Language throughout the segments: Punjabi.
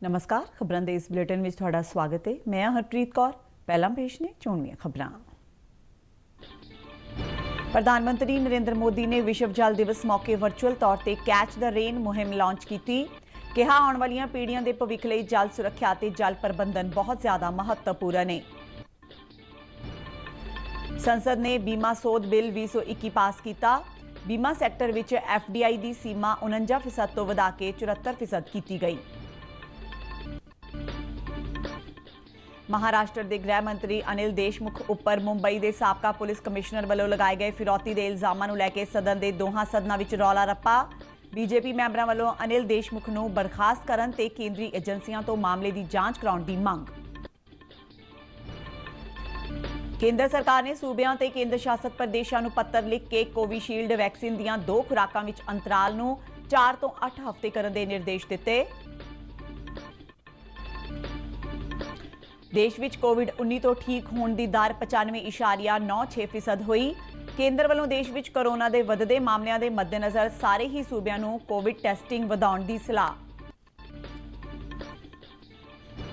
नमस्कार, खबरां दे इस बुलेटिन में तुहाडा स्वागत है। मैं हरप्रीत कौर। पहला पेश ने चोणवीआं खबरां। प्रधानमंत्री नरेंद्र मोदी ने विश्व जल दिवस मौके वर्चुअल तौर पर कैच द रेन मुहिम लॉन्च की। कहा आने वाली पीढ़ियों के भविख लई जल सुरक्षा ते जल प्रबंधन बहुत ज्यादा महत्वपूर्ण है। संसद ने बीमा सोध बिल 2021 पास किया। बीमा सैक्टर विच FDI की सीमा 49% तो वधा के 74% की गई। महाराष्ट्र के गृह मंत्री अनिल देशमुख उपर मुंबई के साबका पुलिस कमिश्नर वालों लगाए गए फिरौती के इल्जामों लैके सदन के दोहां सदनों में रौला रप्पा। बीजेपी मैंबरों वालों अनिल देशमुख नूं बर्खास्त करन ते केंद्रीय एजेंसियों तो मामले की जांच कराउण दी मंग। केंद्र सरकार ने सूबियां ते केंद्र शासित प्रदेशों नूं पत्र लिख के कोविशील्ड वैक्सीन दीआं 2 खुराकां विच अंतराल नूं 4 तो 8 हफ्ते करन दे निर्देश दिते। देश विच कोविड-19 तो ठीक होने की दर 95.96% हुई। केंद्र वालों देश विच कोरोना के वधदे मामलों के मद्देनज़र सारे ही सूबियां नूं कोविड टेस्टिंग वधाउण दी सलाह।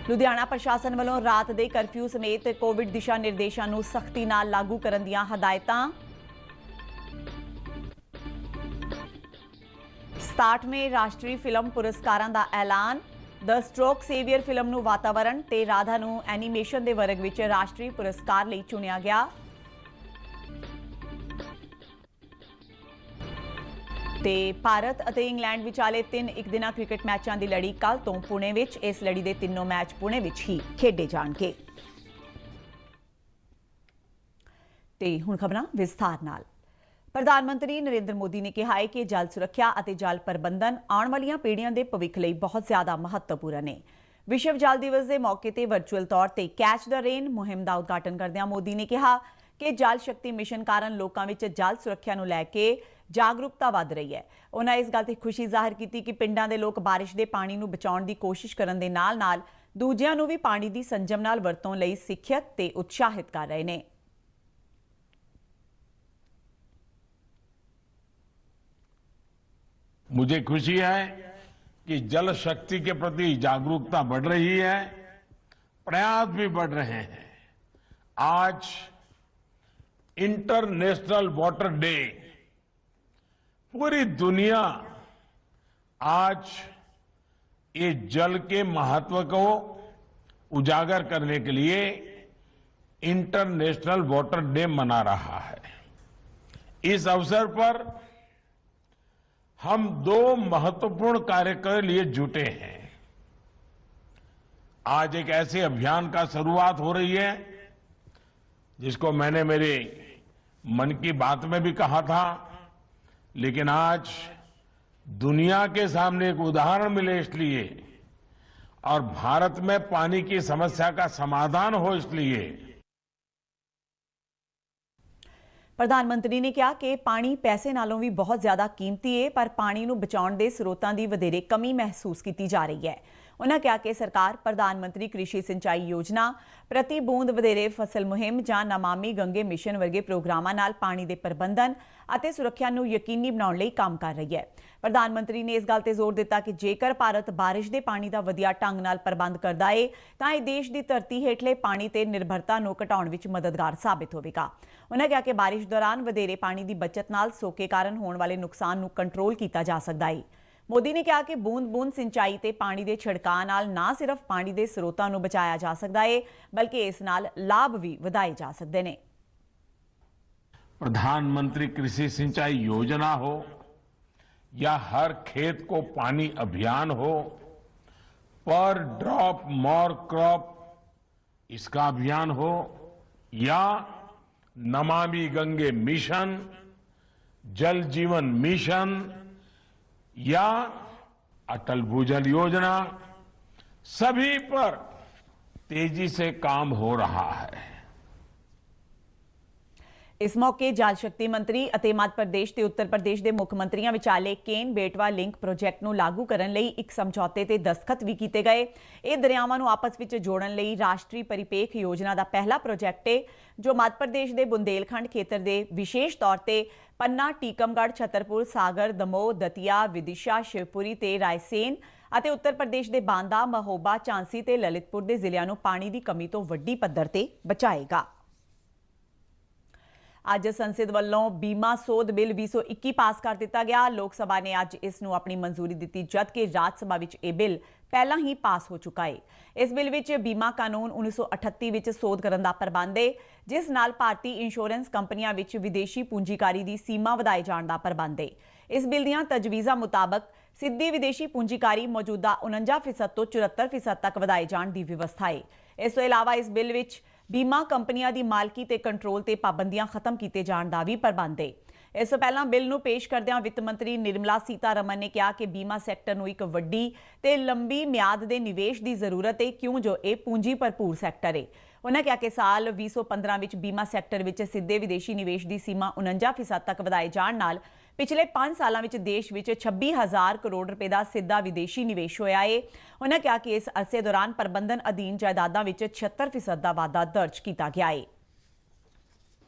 लुधियाना प्रशासन वालों रात के करफ्यू समेत कोविड दिशा निर्देशों नूं सख्ती नाल लागू करन दीआं हदायतां। 67वें राष्ट्रीय फिल्म पुरस्कारां दा ऐलान। द स्ट्रोक सेवियर फिल्म नूं वातावरण ते राधा नूं एनीमेशन के वर्ग विच राष्ट्रीय पुरस्कार लई चुनिया गया। ते भारत और इंग्लैंड विचाले 3 एक दिना क्रिकेट मैचों की लड़ी कल तो पुणे विच। इस लड़ी के तीनों मैच पुणे विच ही खेडे जाणगे। ते हुण खबरां विस्तार नाल। प्रधानमंत्री नरेंद्र मोदी ने कहा है कि जल सुरक्षा और जल प्रबंधन आने वाली पीढ़ियों के भविख लई बहुत ज्यादा महत्वपूर्ण है। विश्व जल दिवस के मौके पर वर्चुअल तौर पर कैच द रेन मुहिम का उद्घाटन करदਿਆਂ मोदी ने कहा कि जल शक्ति मिशन कारण लोगों में जल सुरक्षा को लैके जागरूकता वध रही है। उन्होंने इस गल ते खुशी जाहिर की कि पिंडां दे लोग बारिश के पानी को बचाउण की कोशिश करन दे नाल-नाल दूजिआं नूं भी पानी की संजम नाल वरतों लई सिੱਖਿਅਤ ते उत्साहित कर रहे हैं। मुझे खुशी है कि जल शक्ति के प्रति जागरूकता बढ़ रही है, प्रयास भी बढ़ रहे हैं। आज इंटरनेशनल वाटर डे, पूरी दुनिया आज ये जल के महत्व को उजागर करने के लिए इंटरनेशनल वाटर डे मना रहा है। इस अवसर पर हम 2 महत्वपूर्ण कार्य के लिए जुटे हैं। आज एक ऐसे अभियान का शुरुआत हो रही है जिसको मैंने मेरे मन की बात में भी कहा था, लेकिन आज दुनिया के सामने एक उदाहरण मिले इसलिए, और भारत में पानी की समस्या का समाधान हो इसलिए। प्रधानमंत्री ने कहा कि पानी पैसे नालों भी बहुत ज्यादा कीमती है, पर पानी नूं बचाउण दे स्रोतां दी वधेरे कमी महसूस की जा रही है। उन्होंने कहा कि सरकार प्रधानमंत्री कृषि सिंचाई योजना, प्रति बूंद वधेरे फसल मुहिम जां नमामि गंगे मिशन वर्गे प्रोग्रामां नाल पानी के प्रबंधन और सुरक्षा नूं यकीनी बनाउण लई काम कर रही है। प्रधानमंत्री ने इस गल ते जोर दिता कि जेकर भारत बारिश के पानी का वधिया ढंग नाल प्रबंध करता है तां इह देश की धरती हेठले पानी ते निर्भरता नूं घटाउण विच मददगार साबित होवेगा। उन्होंने कहा कि बारिश दौरान वधेरे पानी की बचत नाल सोके कारण होने वाले नुकसान नूं कंट्रोल किया जा सकता है। मोदी ने कहा कि बूंद बूंद सिंचाई ते पानी के छिड़काव नाल ना सिर्फ पानी के स्रोतां नूं बचाया जा सकता है, बल्कि इस नाल लाभ भी वधाए जा सकते हैं। प्रधानमंत्री कृषि सिंचाई योजना हो या हर खेत को पानी अभियान हो, पर ड्रॉप मोर क्रॉप इसका अभियान हो, या नमामि गंगे मिशन, जल जीवन मिशन या अटल भूजल योजना, सभी पर तेजी से काम हो रहा है। इस मौके जल शक्ति मंत्री ਅਤੇ मध्य प्रदेश ਤੇ उत्तर प्रदेश के मुख मंत्रियों विचाले केन बेटवा लिंक प्रोजैक्ट ਨੂੰ लागू ਕਰਨ ਲਈ एक समझौते ਤੇ दस्तखत भी किए गए। ਇਹ ਦਰਿਆਵਾਂ ਨੂੰ आपस ਵਿੱਚ जोड़न ਲਈ राष्ट्रीय परिपेख योजना का पहला प्रोजैक्ट है जो मध्य प्रदेश के बुंदेलखंड खेत्र के विशेष तौर पर पन्ना, टीकमगढ़, छतरपुर, सागर, दमोह, दतिया, विदिशा, शिवपुरी ते रायसेन ਅਤੇ ਉੱਤਰ ਪ੍ਰਦੇਸ਼ ਦੇ ਬਾਂਦਾ, ਮਹੋਬਾ, ਝਾਂਸੀ ਤੇ ਲਲਿਤਪੁਰ ਦੇ ਜ਼ਿਲ੍ਹਿਆਂ ਨੂੰ ਪਾਣੀ ਦੀ ਕਮੀ ਤੋਂ ਵੱਡੀ ਪੱਧਰ ਤੇ ਬਚਾਏਗਾ। ਅੱਜ ਸੰਸਦ ਵੱਲੋਂ ਬੀਮਾ ਸੋਧ ਬਿੱਲ 2021 ਪਾਸ ਕਰ ਦਿੱਤਾ ਗਿਆ। ਲੋਕ ਸਭਾ ਨੇ ਅੱਜ ਇਸ ਨੂੰ ਆਪਣੀ ਮਨਜ਼ੂਰੀ ਦਿੱਤੀ, ਜਦਕਿ ਰਾਜ ਸਭਾ ਵਿੱਚ ਇਹ ਬਿੱਲ ਪਹਿਲਾਂ ਹੀ ਪਾਸ ਹੋ ਚੁੱਕਾ ਹੈ। ਇਸ ਬਿੱਲ ਵਿੱਚ ਬੀਮਾ ਕਾਨੂੰਨ 1938 ਵਿੱਚ ਸੋਧ ਕਰਨ ਦਾ ਪ੍ਰਬੰਧ ਹੈ, ਜਿਸ ਨਾਲ ਭਾਰਤੀ ਇੰਸ਼ੋਰੈਂਸ ਕੰਪਨੀਆਂ ਵਿੱਚ ਵਿਦੇਸ਼ੀ ਪੂੰਜੀਕਾਰੀ ਦੀ ਸੀਮਾ ਵਧਾਏ ਜਾਣ ਦਾ ਪ੍ਰਬੰਧ ਹੈ। ਇਸ ਬਿੱਲ ਦੀਆਂ ਤਜਵੀਜ਼ਾਂ ਮੁਤਾਬਕ ਸਿੱਧੀ ਵਿਦੇਸ਼ੀ ਪੂੰਜੀਕਾਰੀ ਮੌਜੂਦਾ 49% ਤੋਂ 74% ਤੱਕ ਵਧਾਏ ਜਾਣ ਦੀ ਵਿਵਸਥਾ ਹੈ। ਇਸ ਤੋਂ ਇਲਾਵਾ ਇਸ ਬਿੱਲ ਵਿੱਚ ਬੀਮਾ ਕੰਪਨੀਆਂ ਦੀ ਮਾਲਕੀ ਤੇ ਕੰਟਰੋਲ ਤੇ ਪਾਬੰਦੀਆਂ ਖਤਮ ਕੀਤੇ ਜਾਣ ਦਾ ਵੀ ਪ੍ਰਬੰਧ ਹੈ। ਇਸ ਤੋਂ ਪਹਿਲਾਂ ਬਿੱਲ ਨੂੰ ਪੇਸ਼ ਕਰਦਿਆਂ ਵਿੱਤ ਮੰਤਰੀ ਨਿਰਮਲਾ ਸੀਤਾਰਮਨ ਨੇ ਕਿਹਾ ਕਿ ਬੀਮਾ ਸੈਕਟਰ ਨੂੰ ਇੱਕ ਵੱਡੀ ਤੇ ਲੰਬੀ ਮਿਆਦ ਦੇ ਨਿਵੇਸ਼ ਦੀ ਜ਼ਰੂਰਤ ਹੈ, ਕਿਉਂ ਜੋ ਇਹ ਪੂੰਜੀ ਭਰਪੂਰ ਸੈਕਟਰ ਹੈ। ਉਹਨਾਂ ਕਿਹਾ ਕਿ ਸਾਲ 2015 ਵਿੱਚ ਬੀਮਾ ਸੈਕਟਰ ਵਿੱਚ ਸਿੱਧੇ ਵਿਦੇਸ਼ੀ ਨਿਵੇਸ਼ ਦੀ ਸੀਮਾ 49% ਤੱਕ ਵਧਾਏ ਜਾਣ ਨਾਲ ਪਿਛਲੇ 5 ਸਾਲਾਂ ਵਿੱਚ ਦੇਸ਼ ਵਿੱਚ 26,000 ਕਰੋੜ ਰੁਪਏ ਦਾ ਸਿੱਧਾ ਵਿਦੇਸ਼ੀ ਨਿਵੇਸ਼ ਹੋਇਆ ਹੈ। ਉਹਨਾਂ ਕਿਹਾ ਕਿ ਇਸ ਅਰਸੇ ਦੌਰਾਨ ਪ੍ਰਬੰਧਨ ਅਧੀਨ ਜਾਇਦਾਦਾਂ ਵਿੱਚ 76% ਦਾ ਵਾਧਾ ਦਰਜ ਕੀਤਾ ਗਿਆ ਹੈ।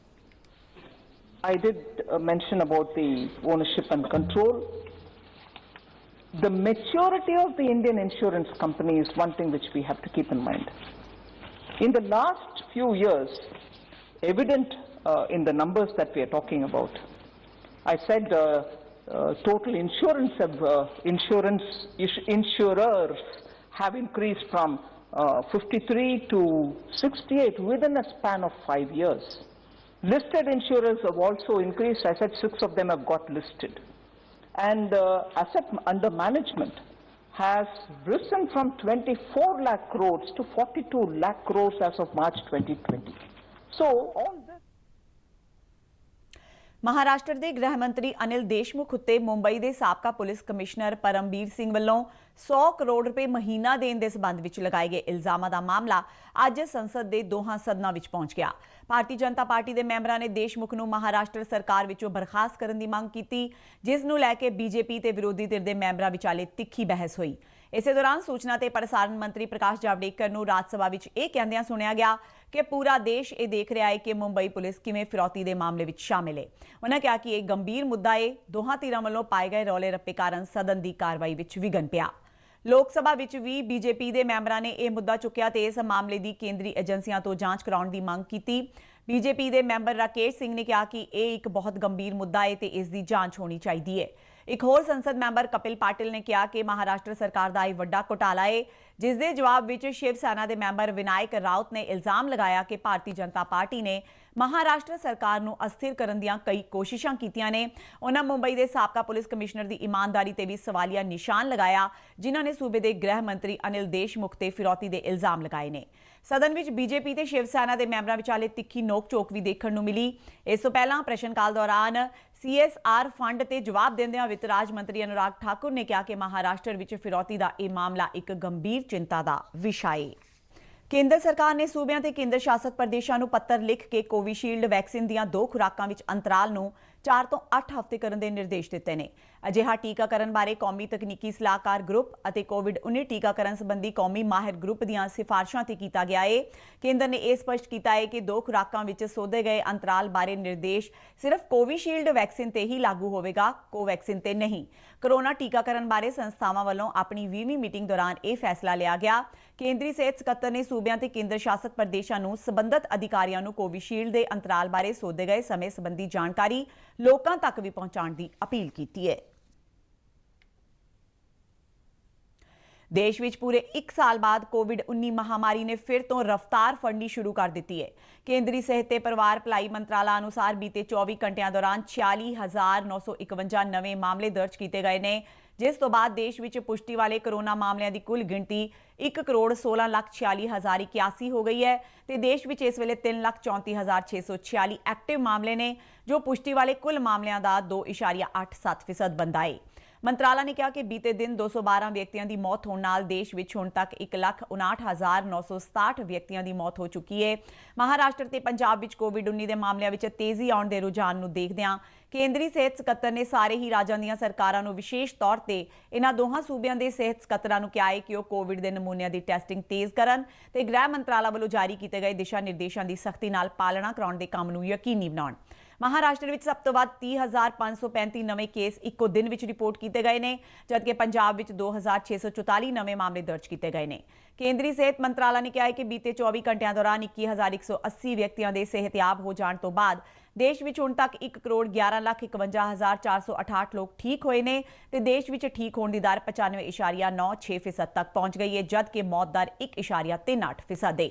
I did mention about the ownership and control. The maturity of the Indian insurance company is one thing which we have to keep in mind. In the last few years, evident in the numbers that we are talking about, I said total insurers have increased from 53 to 68 within a span of 5 years. Listed insurers have also increased. I said 6 of them have got listed. And asset under management has risen from 24 lakh crores to 42 lakh crores as of March 2020. So all this. Maharashtra ਦੇ ਗ੍ਰਹਿ ਮੰਤਰੀ ਅਨਿਲ ਦੇਸ਼ਮੁਖ ਉੱਤੇ ਮੁੰਬਈ ਦੇ ਸਾਬਕਾ ਪੁਲਿਸ ਕਮਿਸ਼ਨਰ ਪਰਮਬੀਰ ਸਿੰਘ ਵੱਲੋਂ 100 ਕਰੋੜ ਰੁਪਏ ਮਹੀਨਾ ਦੇਣ ਦੇ ਸਬੰਧ ਵਿੱਚ ਲਗਾਏ ਗਏ ਇਲਜ਼ਾਮਾਂ ਦਾ ਮਾਮਲਾ ਅੱਜ ਸੰਸਦ ਦੇ ਦੋਹਾਂ ਸਦਨਾਂ ਵਿੱਚ ਪਹੁੰਚ ਗਿਆ। ਭਾਰਤੀ ਜਨਤਾ ਪਾਰਟੀ ਦੇ ਮੈਂਬਰਾਂ ਨੇ ਦੇਸ਼ਮੁਖ ਨੂੰ ਮਹਾਰਾਸ਼ਟਰ ਸਰਕਾਰ ਵਿੱਚੋਂ ਬਰਖਾਸਤ ਕਰਨ ਦੀ ਮੰਗ ਕੀਤੀ, ਜਿਸ ਨੂੰ ਲੈ ਕੇ ਬੀਜੇਪੀ ਤੇ ਵਿਰੋਧੀ ਧਿਰ ਦੇ ਮੈਂਬਰਾਂ ਵਿਚਾਲੇ ਤਿੱਖੀ ਬਹਿਸ ਹੋਈ। ਇਸੇ ਦੌਰਾਨ ਸੂਚਨਾ ਤੇ ਪ੍ਰਸਾਰਣ ਮੰਤਰੀ ਪ੍ਰਕਾਸ਼ ਜਾਵੜੇਕਰ ਨੂੰ ਰਾਜ ਸਭਾ ਵਿੱਚ ਇਹ ਕਹਿੰਦਿਆਂ ਸੁਣਿਆ ਗਿਆ ਕਿ ਪੂਰਾ ਦੇਸ਼ ਇਹ ਦੇਖ ਰਿਹਾ ਹੈ ਕਿ ਮੁੰਬਈ ਪੁਲਿਸ ਕਿਵੇਂ ਫਿਰੌਤੀ ਦੇ ਮਾਮਲੇ ਵਿੱਚ ਸ਼ਾਮਿਲ ਹੈ। ਉਹਨਾਂ ਕਿਹਾ ਕਿ ਇਹ ਗੰਭੀਰ ਮੁੱਦਾ ਹੈ। ਦੋਹਾਂ ਧਿਰਾਂ ਵੱਲੋਂ ਪਾਏ ਗਏ ਰੌਲੇ ਰੱਪੇ ਕਾਰਨ ਸਦਨ ਦੀ ਕਾਰਵਾਈ ਵਿੱਚ ਵਿਘਨ ਪਿਆ। ਲੋਕ ਸਭਾ ਵਿੱਚ ਵੀ ਬੀਜੇਪੀ ਦੇ ਮੈਂਬਰਾਂ ਨੇ ਇਹ ਮੁੱਦਾ ਚੁੱਕਿਆ ਤੇ ਇਸ ਮਾਮਲੇ ਦੀ ਕੇਂਦਰੀ ਏਜੰਸੀਆਂ ਤੋਂ ਜਾਂਚ ਕਰਾਉਣ ਦੀ ਮੰਗ ਕੀਤੀ। ਬੀਜੇਪੀ ਦੇ ਮੈਂਬਰ ਰਾਕੇਸ਼ ਸਿੰਘ ਨੇ ਕਿਹਾ ਕਿ ਇਹ ਇੱਕ ਬਹੁਤ ਗੰਭੀਰ ਮੁੱਦਾ ਹੈ ਤੇ ਇਸ ਦੀ ਜਾਂਚ ਹੋਣੀ ਚਾਹੀਦੀ ਹੈ। ਇੱਕ ਹੋਰ ਸੰਸਦ ਮੈਂਬਰ ਕਪਿਲ ਪਾਟਿਲ ਨੇ ਕਿਹਾ ਕਿ ਮਹਾਰਾਸ਼ਟਰ ਸਰਕਾਰ ਦਾ ਇਹ ਵੱਡਾ ਘੁਟਾਲਾ ਹੈ, ਜਿਸ ਦੇ ਜਵਾਬ ਵਿੱਚ ਸ਼ਿਵ ਸੈਨਾ ਦੇ ਮੈਂਬਰ ਵਿਨਾਇਕ ਰਾਉਤ ਨੇ ਇਲਜ਼ਾਮ ਲਗਾਇਆ ਕਿ ਭਾਰਤੀ ਜਨਤਾ ਪਾਰਟੀ ਨੇ ਮਹਾਰਾਸ਼ਟਰ ਸਰਕਾਰ ਨੂੰ ਅਸਥਿਰ ਕਰਨ ਦੀਆਂ ਕਈ ਕੋਸ਼ਿਸ਼ਾਂ ਕੀਤੀਆਂ ਨੇ। ਉਹਨਾਂ ਮੁੰਬਈ ਦੇ ਸਾਬਕਾ ਪੁਲਿਸ ਕਮਿਸ਼ਨਰ ਦੀ ਇਮਾਨਦਾਰੀ ਤੇ ਵੀ ਸਵਾਲੀਆ ਨਿਸ਼ਾਨ ਲਗਾਇਆ, ਜਿਨ੍ਹਾਂ ਨੇ ਸੂਬੇ ਦੇ ਗ੍ਰਹਿ ਮੰਤਰੀ ਅਨਿਲ ਦੇਸ਼ਮੁਖ ਤੇ ਫਿਰੌਤੀ ਦੇ ਇਲਜ਼ਾਮ ਲਗਾਏ ਨੇ। ਸਦਨ ਵਿੱਚ ਬੀਜੇਪੀ ਤੇ ਸ਼ਿਵ ਸੈਨਾ ਦੇ ਮੈਂਬਰਾਂ ਵਿਚਾਲੇ ਤਿੱਖੀ ਨੋਕ-ਝੋਕ ਵੀ ਦੇਖਣ ਨੂੰ ਮਿਲੀ। ਇਸ ਤੋਂ ਪਹਿਲਾਂ ਪ੍ਰਸ਼ਨ ਕਾਲ ਦੌਰਾਨ CSR ਫੰਡ ਤੇ ਜਵਾਬ ਦਿੰਦਿਆਂ ਵਿੱਤ ਰਾਜ ਮੰਤਰੀ ਅਨੁਰਾਗ ਠਾਕੁਰ ਨੇ ਕਿਹਾ ਕਿ ਮਹਾਰਾਸ਼ਟਰ ਵਿੱਚ ਫਿਰੌਤੀ ਦਾ ਇਹ ਮਾਮਲਾ ਇੱਕ ਗੰਭੀਰ ਚਿੰਤਾ ਦਾ ਵਿਸ਼ਾ ਹੈ। ਕੇਂਦਰ ਸਰਕਾਰ ਨੇ ਸੂਬਿਆਂ ਤੇ ਕੇਂਦਰ ਸ਼ਾਸਤ ਪ੍ਰਦੇਸ਼ਾਂ ਨੂੰ ਪੱਤਰ ਲਿਖ ਕੇ ਕੋਵਿਸ਼ੀਲਡ ਵੈਕਸੀਨ ਦੀਆਂ 2 ਖੁਰਾਕਾਂ ਵਿੱਚ ਅੰਤਰਾਲ ਨੂੰ 4 ਤੋਂ 8 ਹਫ਼ਤੇ ਕਰਨ ਦੇ ਨਿਰਦੇਸ਼ ਦਿੱਤੇ ਨੇ। ਅਜਿਹਾ ਟੀਕਾਕਰਨ ਬਾਰੇ ਕੌਮੀ ਤਕਨੀਕੀ ਸਲਾਹਕਾਰ ਗਰੁੱਪ ਅਤੇ ਕੋਵਿਡ-19 ਟੀਕਾਕਰਨ ਸੰਬੰਧੀ ਕੌਮੀ ਮਾਹਿਰ ਗਰੁੱਪ ਦੀਆਂ ਸਿਫਾਰਸ਼ਾਂ ਤੇ ਕੀਤਾ ਗਿਆ ਹੈ। ਕੇਂਦਰ ਨੇ ਇਹ ਸਪਸ਼ਟ ਕੀਤਾ ਹੈ ਕਿ 2 ਖੁਰਾਕਾਂ ਵਿੱਚ ਸੋਧੇ ਗਏ ਅੰਤਰਾਲ ਬਾਰੇ ਨਿਰਦੇਸ਼ ਸਿਰਫ ਕੋਵਿਸ਼ੀਲਡ ਵੈਕਸੀਨ ਤੇ ਹੀ ਲਾਗੂ ਹੋਵੇਗਾ, ਕੋਵੈਕਸੀਨ ਤੇ ਨਹੀਂ। ਕੋਰੋਨਾ ਟੀਕਾਕਰਨ ਬਾਰੇ ਸੰਸਥਾਵਾਂ ਵੱਲੋਂ ਆਪਣੀ 20ਵੀਂ ਮੀਟਿੰਗ ਦੌਰਾਨ ਇਹ ਫੈਸਲਾ ਲਿਆ ਗਿਆ। ਕੇਂਦਰੀ ਸਿਹਤ ਸਕੱਤਰ ਨੇ ਸੂਬਿਆਂ ਤੇ ਕੇਂਦਰ ਸ਼ਾਸਤ ਪ੍ਰਦੇਸ਼ਾਂ ਨੂੰ ਸਬੰਧਤ ਅਧਿਕਾਰੀਆਂ ਨੂੰ ਕੋਵਿਸ਼ੀਲਡ ਦੇ ਅੰਤਰਾਲ ਬਾਰੇ ਸੋਧੇ ਗਏ ਸਮੇਂ ਸੰਬੰਧੀ ਜਾਣਕਾਰੀ ਲੋਕਾਂ ਤੱਕ ਵੀ ਪਹੁੰਚਾਉਣ ਦੀ ਅਪੀਲ ਕੀਤੀ ਹੈ। ਦੇਸ਼ ਵਿੱਚ ਪੂਰੇ 1 ਸਾਲ ਬਾਅਦ ਕੋਵਿਡ-19 ਮਹਾਮਾਰੀ ਨੇ ਫਿਰ ਤੋਂ ਰਫ਼ਤਾਰ ਫੜਨੀ ਸ਼ੁਰੂ ਕਰ ਦਿੱਤੀ ਹੈ। ਕੇਂਦਰੀ ਸਿਹਤ ਤੇ ਪਰਿਵਾਰ ਭਲਾਈ ਮੰਤਰਾਲਾ ਅਨੁਸਾਰ ਬੀਤੇ 24 ਘੰਟਿਆਂ ਦੌਰਾਨ 46,951 ਨਵੇਂ ਮਾਮਲੇ ਦਰਜ ਕੀਤੇ ਗਏ ਨੇ, ਜਿਸ ਤੋਂ ਬਾਅਦ ਦੇਸ਼ ਵਿੱਚ ਪੁਸ਼ਟੀ ਵਾਲੇ ਕੋਰੋਨਾ ਮਾਮਲਿਆਂ ਦੀ ਕੁੱਲ ਗਿਣਤੀ 1,16,46,081 ਹੋ ਗਈ ਹੈ ਤੇ ਦੇਸ਼ ਵਿੱਚ ਇਸ ਵੇਲੇ 3,34,646 ਐਕਟਿਵ ਮਾਮਲੇ ਨੇ, ਜੋ ਪੁਸ਼ਟੀ ਵਾਲੇ ਕੁੱਲ ਮਾਮਲਿਆਂ ਦਾ 2.87% ਬਣਦਾ ਹੈ। ਮੰਤਰਾਲਾ ਨੇ ਕਿਹਾ ਕਿ ਬੀਤੇ ਦਿਨ 212 ਵਿਅਕਤੀਆਂ ਦੀ ਮੌਤ ਹੋਣ ਨਾਲ ਦੇਸ਼ ਵਿੱਚ ਹੁਣ ਤੱਕ 1,59,967 ਵਿਅਕਤੀਆਂ ਦੀ ਮੌਤ ਹੋ ਚੁੱਕੀ ਹੈ। ਮਹਾਰਾਸ਼ਟਰ ਤੇ ਪੰਜਾਬ ਵਿੱਚ ਕੋਵਿਡ-19 ਦੇ ਮਾਮਲਿਆਂ ਵਿੱਚ ਤੇਜ਼ੀ ਆਉਣ ਦੇ ਰੁਝਾਨ ਨੂੰ ਦੇਖਦਿਆਂ ਕੇਂਦਰੀ ਸਿਹਤ ਸਕੱਤਰ ਨੇ ਸਾਰੇ ਹੀ ਰਾਜਾਂ ਦੀਆਂ ਸਰਕਾਰਾਂ ਨੂੰ ਵਿਸ਼ੇਸ਼ ਤੌਰ ਤੇ ਇਹਨਾਂ ਦੋਹਾਂ ਸੂਬਿਆਂ ਦੇ ਸਿਹਤ ਸਕੱਤਰਾਂ ਨੂੰ ਕਿਹਾ ਹੈ ਕਿ ਉਹ ਕੋਵਿਡ ਦੇ ਨਮੂਨਿਆਂ ਦੀ ਟੈਸਟਿੰਗ ਤੇਜ਼ ਕਰਨ ਤੇ ਗ੍ਰਹਿ ਮੰਤਰਾਲਾ ਵੱਲੋਂ ਜਾਰੀ ਕੀਤੇ ਗਏ ਦਿਸ਼ਾ ਨਿਰਦੇਸ਼ਾਂ ਦੀ ਸਖਤੀ ਨਾਲ ਪਾਲਣਾ ਕਰਾਉਣ ਦੇ ਕੰਮ ਨੂੰ ਯਕੀਨੀ ਬਣਾਉਣ। महाराष्ट्र ਵਿੱਚ ਸਭ ਤੋਂ ਵੱਧ 30,535 ਨਵੇਂ ਕੇਸ ਇੱਕੋ ਦਿਨ ਵਿੱਚ ਰਿਪੋਰਟ ਕੀਤੇ ਗਏ ਨੇ, ਜਦਕਿ ਪੰਜਾਬ ਵਿੱਚ 2,644 ਨਵੇਂ ਮਾਮਲੇ ਦਰਜ ਕੀਤੇ ਗਏ ਨੇ। ਕੇਂਦਰੀ ਸਿਹਤ ਮੰਤਰਾਲਾ ਨੇ ਕਿਹਾ ਹੈ ਕਿ ਬੀਤੇ 24 ਘੰਟਿਆਂ ਦੌਰਾਨ 21,180 ਵਿਅਕਤੀਆਂ ਦੇ ਸਿਹਤਯਾਬ ਹੋ ਜਾਣ ਤੋਂ ਬਾਅਦ देश ਵਿੱਚ ਹੁਣ तक 1,11,51,468 लोग ठीक हुए ने ते देश ਵਿੱਚ ठीक होने की दर 95.96% तक पहुंच गई है, जबकि मौत दर 1.38% है।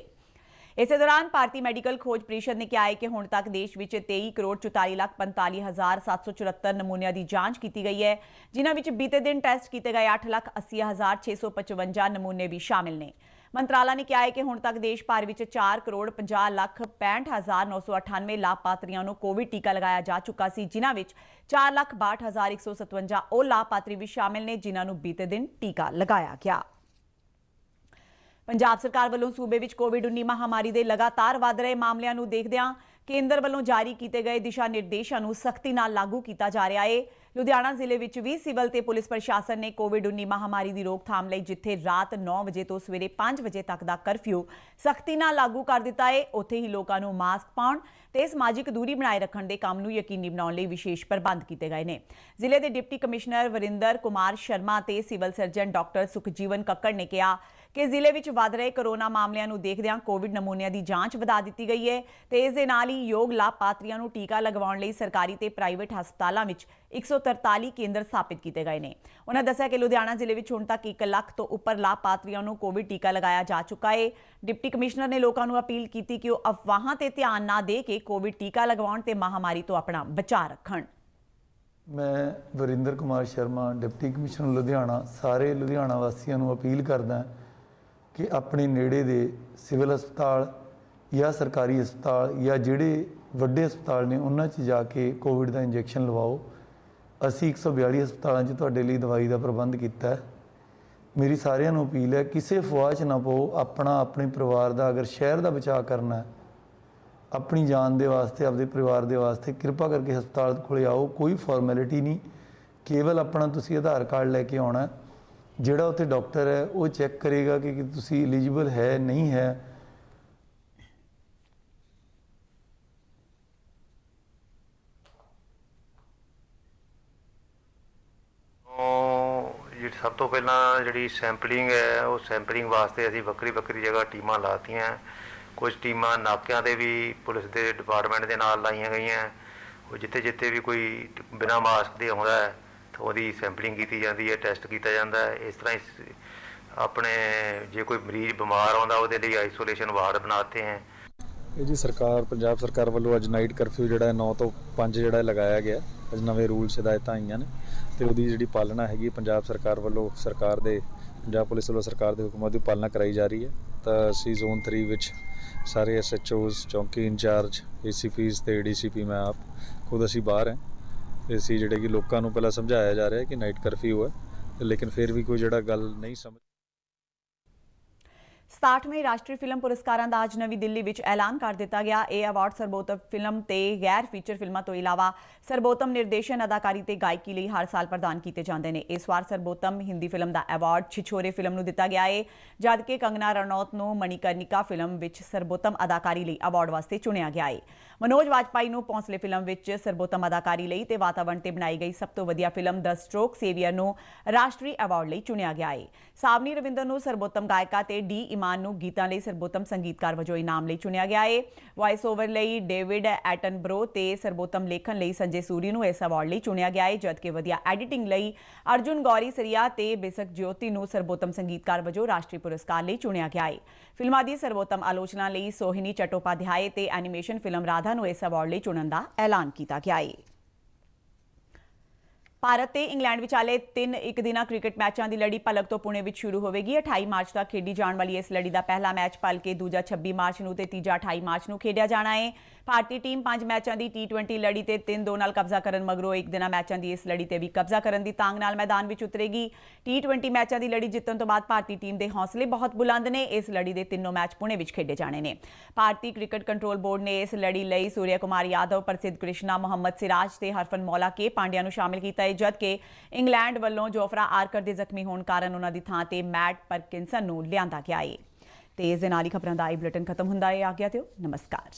इस दौरान भारतीय मैडिकल खोज परिषद ने कहा है कि हुण तक देश ਵਿੱਚ 23,44,45,774 नमूनिਆਂ ਦੀ ਜਾਂਚ ਕੀਤੀ ਗਈ ਹੈ, ਜਿਨ੍ਹਾਂ ਵਿੱਚ ਬੀਤੇ ਦਿਨ ਟੈਸਟ ਕੀਤੇ ਗਏ 8,80,655 ਨਮੂਨੇ ਵੀ ਸ਼ਾਮਿਲ ਨੇ। ਮੰਤਰਾਲਾ ਨੇ ਕਿਹਾ ਹੈ ਕਿ ਹੁਣ ਤੱਕ ਦੇਸ਼ ਭਰ ਵਿੱਚ 4,50,65,998 ਲਾਭਪਾਤਰੀਆਂ ਨੂੰ ਕੋਵਿਡ ਟੀਕਾ ਲਗਾਇਆ ਜਾ ਚੁੱਕਾ ਸੀ, ਜਿਨ੍ਹਾਂ ਵਿੱਚ 4,62,157 ਉਹ ਲਾਭਪਾਤਰੀ ਵੀ ਸ਼ਾਮਿਲ ਨੇ ਜਿਨ੍ਹਾਂ ਨੂੰ ਬੀਤੇ ਦਿਨ ਟੀਕਾ ਲਗਾਇਆ ਗਿਆ। ਪੰਜਾਬ ਸਰਕਾਰ ਵੱਲੋਂ ਸੂਬੇ ਵਿੱਚ ਕੋਵਿਡ-19 ਮਹਾਮਾਰੀ ਦੇ ਲਗਾਤਾਰ ਵਧ ਰਹੇ ਮਾਮਲਿਆਂ ਨੂੰ ਦੇਖਦਿਆਂ ਕੇਂਦਰ ਵੱਲੋਂ ਜਾਰੀ ਕੀਤੇ ਗਏ ਦਿਸ਼ਾ ਨਿਰਦੇਸ਼ਾਂ ਨੂੰ ਸਖਤੀ ਨਾਲ ਲਾਗੂ ਕੀਤਾ ਜਾ ਰਿਹਾ ਹੈ। ਲੁਧਿਆਣਾ ਜ਼ਿਲ੍ਹੇ ਵਿੱਚ ਵੀ ਸਿਵਲ ਤੇ ਪੁਲਿਸ ਪ੍ਰਸ਼ਾਸਨ ਨੇ ਕੋਵਿਡ-19 ਮਹਾਮਾਰੀ ਦੀ ਰੋਕਥਾਮ ਲਈ ਜਿੱਥੇ ਰਾਤ 9 ਵਜੇ ਤੋਂ ਸਵੇਰੇ 5 ਵਜੇ ਤੱਕ ਦਾ ਕਰਫਿਊ ਸਖਤੀ ਨਾਲ ਲਾਗੂ ਕਰ ਦਿੱਤਾ ਹੈ, ਉੱਥੇ ਹੀ ਲੋਕਾਂ ਨੂੰ ਮਾਸਕ ਪਾਉਣ ਤੇ ਸਮਾਜਿਕ ਦੂਰੀ ਬਣਾਏ ਰੱਖਣ ਦੇ ਕੰਮ ਨੂੰ ਯਕੀਨੀ ਬਣਾਉਣ ਲਈ ਵਿਸ਼ੇਸ਼ ਪ੍ਰਬੰਧ ਕੀਤੇ ਗਏ ਨੇ। ਜ਼ਿਲ੍ਹੇ ਦੇ ਡਿਪਟੀ ਕਮਿਸ਼ਨਰ ਵਰਿੰਦਰ ਕੁਮਾਰ ਸ਼ਰਮਾ ਤੇ civil surgeon doctor Sukhjeevan Kakkar ਨੇ ਕਿਹਾ ਕਿ ਜ਼ਿਲ੍ਹੇ ਵਿੱਚ ਵਧ ਰਹੇ ਕੋਰੋਨਾ ਮਾਮਲਿਆਂ ਨੂੰ ਦੇਖਦਿਆਂ ਕੋਵਿਡ ਨਮੂਨਿਆਂ ਦੀ ਜਾਂਚ ਵਧਾ ਦਿੱਤੀ ਗਈ ਹੈ ਤੇ ਇਸ ਦੇ ਨਾਲ ਹੀ ਯੋਗ ਲਾਭਪਾਤਰੀਆਂ ਨੂੰ ਟੀਕਾ ਲਗਵਾਉਣ ਲਈ ਸਰਕਾਰੀ ਤੇ ਪ੍ਰਾਈਵੇਟ ਹਸਪਤਾਲਾਂ ਵਿੱਚ 143 ਕੇਂਦਰ ਸਥਾਪਿਤ ਕੀਤੇ ਗਏ ਨੇ। ਉਹਨਾਂ ਦੱਸਿਆ ਕਿ ਲੁਧਿਆਣਾ ਜ਼ਿਲ੍ਹੇ ਵਿੱਚ ਹੁਣ ਤੱਕ 1 ਲੱਖ ਤੋਂ ਉੱਪਰ ਲਾਭਪਾਤਰੀਆਂ ਨੂੰ ਕੋਵਿਡ ਟੀਕਾ ਲਗਾਇਆ ਜਾ ਚੁੱਕਾ ਹੈ। ਡਿਪਟੀ ਕਮਿਸ਼ਨਰ ਨੇ ਲੋਕਾਂ ਨੂੰ ਅਪੀਲ ਕੀਤੀ ਕਿ ਉਹ ਅਫਵਾਹਾਂ ਤੇ ਧਿਆਨ ਨਾ ਦੇ ਕੇ ਕੋਵਿਡ ਟੀਕਾ ਲਗਵਾਉਣ ਤੇ ਮਹਾਮਾਰੀ ਤੋਂ ਆਪਣਾ ਬਚਾਅ ਰੱਖਣ। ਮੈਂ ਵਰਿੰਦਰ ਕੁਮਾਰ ਸ਼ਰਮਾ ਡਿਪਟੀ ਕਮਿਸ਼ਨਰ ਲੁਧਿਆਣਾ ਸਾਰੇ ਲੁਧਿਆਣਾ ਵਾਸੀਆਂ ਨੂੰ ਅਪੀਲ ਕਰਦਾ ਕਿ ਆਪਣੇ ਨੇੜੇ ਦੇ ਸਿਵਲ ਹਸਪਤਾਲ ਜਾਂ ਸਰਕਾਰੀ ਹਸਪਤਾਲ ਜਾਂ ਜਿਹੜੇ ਵੱਡੇ ਹਸਪਤਾਲ ਨੇ ਉਹਨਾਂ 'ਚ ਜਾ ਕੇ ਕੋਵਿਡ ਦਾ ਇੰਜੈਕਸ਼ਨ ਲਵਾਓ। ਅਸੀਂ 142 ਹਸਪਤਾਲਾਂ 'ਚ ਤੁਹਾਡੇ ਲਈ ਦਵਾਈ ਦਾ ਪ੍ਰਬੰਧ ਕੀਤਾ ਹੈ। ਮੇਰੀ ਸਾਰਿਆਂ ਨੂੰ ਅਪੀਲ ਹੈ ਕਿਸੇ ਅਫਵਾਹ 'ਚ ਨਾ ਪਾਓ। ਆਪਣੇ ਪਰਿਵਾਰ ਦਾ ਅਗਰ ਸ਼ਹਿਰ ਦਾ ਬਚਾਅ ਕਰਨਾ ਹੈ, ਆਪਣੀ ਜਾਨ ਦੇ ਵਾਸਤੇ ਆਪਦੇ ਪਰਿਵਾਰ ਦੇ ਵਾਸਤੇ ਕਿਰਪਾ ਕਰਕੇ ਹਸਪਤਾਲ ਕੋਲ ਆਓ। ਕੋਈ ਫਾਰਮੈਲਿਟੀ ਨਹੀਂ, ਕੇਵਲ ਆਪਣਾ ਤੁਸੀਂ ਆਧਾਰ ਕਾਰਡ ਲੈ ਕੇ ਆਉਣਾ। ਜਿਹੜਾ ਉੱਥੇ ਡਾਕਟਰ ਹੈ ਉਹ ਚੈੱਕ ਕਰੇਗਾ ਕਿ ਤੁਸੀਂ ਐਲੀਜੀਬਲ ਹੈ ਨਹੀਂ ਹੈ। ਸਭ ਤੋਂ ਪਹਿਲਾਂ ਜਿਹੜੀ ਸੈਂਪਲਿੰਗ ਹੈ ਉਹ ਸੈਂਪਲਿੰਗ ਵਾਸਤੇ ਅਸੀਂ ਵੱਖਰੀ ਜਗ੍ਹਾ ਟੀਮਾਂ ਲਾਤੀਆਂ। ਕੁਝ ਟੀਮਾਂ ਨਾਕਿਆਂ ਦੇ ਵੀ ਪੁਲਿਸ ਦੇ ਡਿਪਾਰਟਮੈਂਟ ਦੇ ਨਾਲ ਲਾਈਆਂ ਗਈਆਂ। ਉਹ ਜਿੱਥੇ ਵੀ ਕੋਈ ਬਿਨਾਂ ਮਾਸਕ ਦੇ ਆਉਂਦਾ ਹੈ ਤਾਂ ਉਹਦੀ ਸੈਂਪਲਿੰਗ ਕੀਤੀ ਜਾਂਦੀ ਹੈ, ਟੈਸਟ ਕੀਤਾ ਜਾਂਦਾ ਹੈ। ਇਸ ਤਰ੍ਹਾਂ ਹੀ ਆਪਣੇ ਜੇ ਕੋਈ ਮਰੀਜ਼ ਬਿਮਾਰ ਆਉਂਦਾ ਉਹਦੇ ਲਈ ਆਈਸੋਲੇਸ਼ਨ ਵਾਰਡ ਬਣਾਤੇ ਹੈ। ਇਹ ਜੀ ਪੰਜਾਬ ਸਰਕਾਰ ਵੱਲੋਂ ਅੱਜ ਨਾਈਟ ਕਰਫਿਊ ਜਿਹੜਾ 9 ਤੋਂ 5 ਜਿਹੜਾ ਲਗਾਇਆ ਗਿਆ। ਅੱਜ ਨਵੇਂ ਰੂਲਸ ਹਦਾਇਤਾਂ ਆਈਆਂ ਨੇ ਤੇ ਉਹਦੀ ਜਿਹੜੀ ਪਾਲਣਾ ਹੈਗੀ ਪੰਜਾਬ ਸਰਕਾਰ ਵੱਲੋਂ ਪੰਜਾਬ ਪੁਲਿਸ ਵੱਲੋਂ ਸਰਕਾਰ ਦੇ ਹੁਕਮਾਂ ਦੀ ਪਾਲਣਾ ਕਰਾਈ ਜਾ ਰਹੀ ਹੈ। ਤਾਂ ਅਸੀਂ ਜ਼ੋਨ 3 ਵਿੱਚ ਸਾਰੇ SHOs ਚੌਂਕੀ ਇੰਚਾਰਜ ACPs ਤੇ ADCP ਮੈਂ ਆਪ ਖੁਦ ਅਸੀਂ ਬਾਹਰ ਹਾਂ। ਅਸੀਂ ਜਿਹੜੇ ਕਿ ਲੋਕਾਂ ਨੂੰ ਪਹਿਲਾਂ ਸਮਝਾਇਆ ਜਾ ਰਿਹਾ ਕਿ ਨਾਈਟ ਕਰਫਿਊ ਹੈ, ਲੇਕਿਨ ਫਿਰ ਵੀ ਕੋਈ ਜਿਹੜਾ ਗੱਲ ਨਹੀਂ ਸਮਝ। 67ਵੇਂ ਰਾਸ਼ਟਰੀ ਫਿਲਮ ਪੁਰਸਕਾਰਾਂ ਦਾ ਅੱਜ ਨਵੀਂ ਦਿੱਲੀ ਵਿੱਚ ਐਲਾਨ ਕਰ ਦਿੱਤਾ ਗਿਆ। ਇਹ ਅਵਾਰਡ ਸਰਬੋਤਮ ਫਿਲਮ ਤੇ ਗੈਰ ਫੀਚਰ ਫਿਲਮਾਂ ਤੋਂ ਇਲਾਵਾ ਸਰਬੋਤਮ ਨਿਰਦੇਸ਼ਨ, ਅਦਾਕਾਰੀ ਤੇ ਗਾਇਕੀ ਲਈ ਹਰ ਸਾਲ ਪ੍ਰਦਾਨ ਕੀਤੇ ਜਾਂਦੇ ਨੇ। ਇਸ ਵਾਰ ਸਰਬੋਤਮ ਹਿੰਦੀ ਫਿਲਮ ਦਾ ਅਵਾਰਡ ਛਿਛੋਰੇ ਫਿਲਮ ਨੂੰ ਦਿੱਤਾ ਗਿਆ ਹੈ, ਜਦਕਿ ਕੰਗਨਾ ਰਣੌਤ ਨੂੰ ਮਣੀਕਰਨਿਕਾ ਫਿਲਮ ਵਿੱਚ ਸਰਬੋਤਮ ਅਦਾਕਾਰੀ ਲਈ ਅਵਾਰਡ ਵਾਸਤੇ ਚੁਣਿਆ ਗਿਆ ਹੈ। ਮਨੋਜ ਵਾਜਪਾਈ ਨੂੰ ਭੌਂਸਲੇ ਫਿਲਮ ਵਿੱਚ ਸਰਬੋਤਮ ਅਦਾਕਾਰੀ ਲਈ ਤੇ ਵਾਤਾਵਰਣ ਤੇ ਬਣਾਈ ਗਈ ਸਭ ਤੋਂ ਵਧੀਆ ਫਿਲਮ ਦ ਸਟ੍ਰੋਕ ਸੇਵੀਅਰ ਨੂੰ ਰਾਸ਼ਟਰੀ ਅਵਾਰਡ ਲਈ ਚੁਣਿਆ ਗਿਆ ਹੈ। ਸਾਵਨੀ ਰਵਿੰਦਰ ਨੂੰ ਸਰਬੋਤਮ ਗਾਇਕਾ ਤੇ ਡੀ ਇਮਾਨ ਨੂੰ ਗੀਤਾਂ ਲਈ ਸਰਬੋਤਮ ਸੰਗੀਤਕਾਰ ਵਜੋਂ ਇਨਾਮ ਲਈ ਚੁਣਿਆ ਗਿਆ ਹੈ। ਵਾਇਸ ਓਵਰ ਲਈ ਡੇਵਿਡ ਐਟਨਬਰੋ ਤੇ ਸਰਬੋਤਮ ਲੇਖਣ ਲਈ ਸੰਜੇ ਸੂਰੀ ਨੂੰ ਇਸ ਅਵਾਰਡ ਲਈ ਚੁਣਿਆ ਗਿਆ ਹੈ, ਜਦਕਿ ਵਧੀਆ ਐਡੀਟਿੰਗ ਲਈ ਅਰਜੁਨ ਗੌਰੀ ਸਰੀਆ ਤੇ ਬਿਸਕ ਜਯੋਤੀ ਨੂੰ ਸਰਬੋਤਮ ਸੰਗੀਤਕਾਰ ਵਜੋਂ ਰਾਸ਼ਟਰੀ ਪੁਰਸਕਾਰ ਲਈ ਚੁਣਿਆ ਗਿਆ ਹੈ। ਫਿਲਮਾਂ ਦੀ ਸਰਬੋਤਮ ਆਲੋਚਨਾ ਲਈ ਸੋਹਿਨੀ ਚਟੋਪਾਧਿਆਏ ਤੇ ਐਨੀਮੇਸ਼ਨ ਫਿਲਮ ਰਾਧਾ ਨੂੰ ਇਸ ਅਵਾਰਡ ਲਈ ਚੁਣਨ ਦਾ ਐਲਾਨ ਕੀਤਾ ਗਿਆ ਹੈ। ਭਾਰਤ ਤੇ ਇੰਗਲੈਂਡ ਵਿਚਾਲੇ 3 ਇੱਕ ਦਿਨਾਂ ਕ੍ਰਿਕਟ ਮੈਚਾਂ ਦੀ ਲੜੀ ਭਲਕ ਤੋਂ ਪੁਣੇ ਵਿੱਚ ਸ਼ੁਰੂ ਹੋਵੇਗੀ। 28 ਮਾਰਚ ਤੱਕ ਖੇਡੀ ਜਾਣ ਵਾਲੀ ਇਸ ਲੜੀ ਦਾ ਪਹਿਲਾ ਮੈਚ ਭਲਕੇ, ਦੂਜਾ 26 ਮਾਰਚ ਨੂੰ ਤੇ ਤੀਜਾ 28 ਮਾਰਚ ਨੂੰ ਖੇਡਿਆ ਜਾਣਾ ਹੈ। ਭਾਰਤੀ ਟੀਮ 5 ਮੈਚਾਂ ਦੀ T20 ਲੜੀ ਤੇ 3-2 ਨਾਲ ਕਬਜ਼ਾ ਕਰਨ ਮਗਰੋਂ ਇੱਕ ਦਿਨਾਂ ਮੈਚਾਂ ਦੀ ਇਸ ਲੜੀ ਤੇ ਵੀ ਕਬਜ਼ਾ ਕਰਨ ਦੀ ਤਾਂਘ ਨਾਲ ਮੈਦਾਨ ਵਿੱਚ ਉਤਰੇਗੀ। T20 ਮੈਚਾਂ ਦੀ ਲੜੀ ਜਿੱਤਣ ਤੋਂ ਬਾਅਦ ਭਾਰਤੀ ਟੀਮ ਦੇ ਹੌਸਲੇ ਬਹੁਤ ਬੁਲੰਦ ਨੇ। ਇਸ ਲੜੀ ਦੇ ਤਿੰਨੋਂ ਮੈਚ ਪੁਣੇ ਵਿੱਚ ਖੇਡੇ ਜਾਣੇ ਨੇ। ਭਾਰਤੀ ਕ੍ਰਿਕਟ ਕੰਟਰੋਲ ਬੋਰਡ ਨੇ ਇਸ ਲੜੀ ਲਈ ਸੂਰਿਆ ਕੁਮਾਰ ਯਾਦਵ, ਪ੍ਰਸਿੱਧ ਕ੍ਰਿਸ਼ਨਾ, ਮੁਹੰਮਦ ਸਿਰਾਜ ਤੇ ਹਰਫਨਮੌਲਾ ਕੇ ਪਾਂਡਿਆ ਨੂੰ ਸ਼ਾਮਿਲ ਕੀਤਾ ਹੈ, ਜਦਕਿ ਇੰਗਲੈਂਡ ਵੱਲੋਂ ਜੋਫਰਾ ਆਰਕਰ ਦੇ ਜ਼ਖਮੀ ਹੋਣ ਕਾਰਨ ਉਹਨਾਂ ਦੀ ਥਾਂ ਤੇ ਮੈਟ ਪਰਕਿੰਸਨ ਨੂੰ ਲਿਆਂਦਾ ਗਿਆ ਹੈ। ਤੇ ਇਸ ਦੇ ਨਾਲ ਹੀ ਖਬਰਾਂ ਦਾ ਇਹ ਬੁਲੇਟਿਨ ਖਤਮ ਹੁੰਦਾ ਹੈ। ਆਗਿਆ ਦਿਓ, ਨਮਸਕਾਰ।